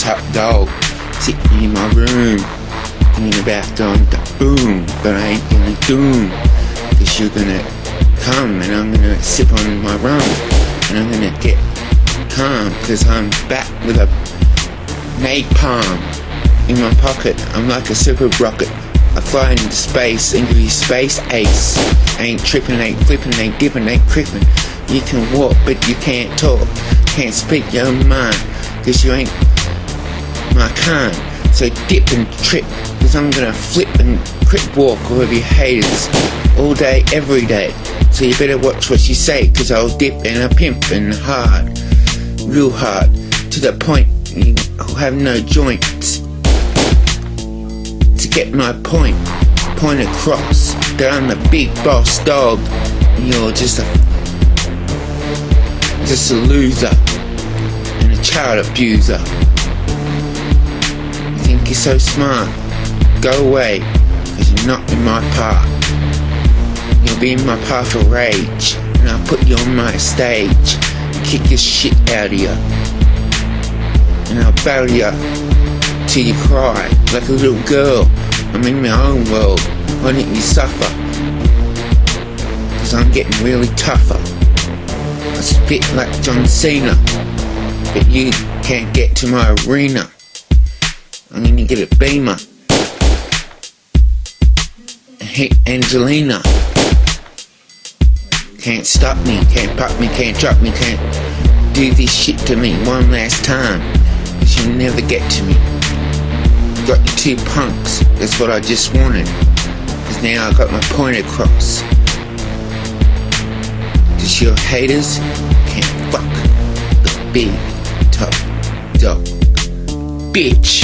top dog, sitting in my room, thinking about going to boom, but I ain't gonna doom, cause you're gonna come and I'm gonna sip on my rum, and I'm gonna get calm, cause I'm back with a napalm in my pocket. I'm like a super rocket. I fly into space and give you space ace. Ain't trippin, ain't flippin, ain't givin, ain't crippin. You can walk but you can't talk, can't speak your mind, cause you ain't my kind. So dip and trip, cause I'm gonna flip and cripwalk all of your haters, all day, every day. So you better watch what you say, cause I'll dip and a pimp and hard, real hard, to the point you'll have no joints. To get my point across, that I'm the big boss dog, and you're just a loser and a child abuser. You think you're so smart? Go away, cause you're not in my path. You'll be in my path of rage, and I'll put you on my stage, kick your shit out of you, and I'll battle you till you cry like a little girl. I'm in my own world. Why don't you suffer? Cause I'm getting really tougher. I spit like John Cena, but you can't get to my arena. I'm gonna get a beamer and hit Angelina. Can't stop me, can't pop me, can't drop me, can't do this shit to me one last time, cause you'll never get to me. Got you two punks, that's what I just wanted, cause now I got my point across. Cause your haters can't fuck the big top dog, bitch.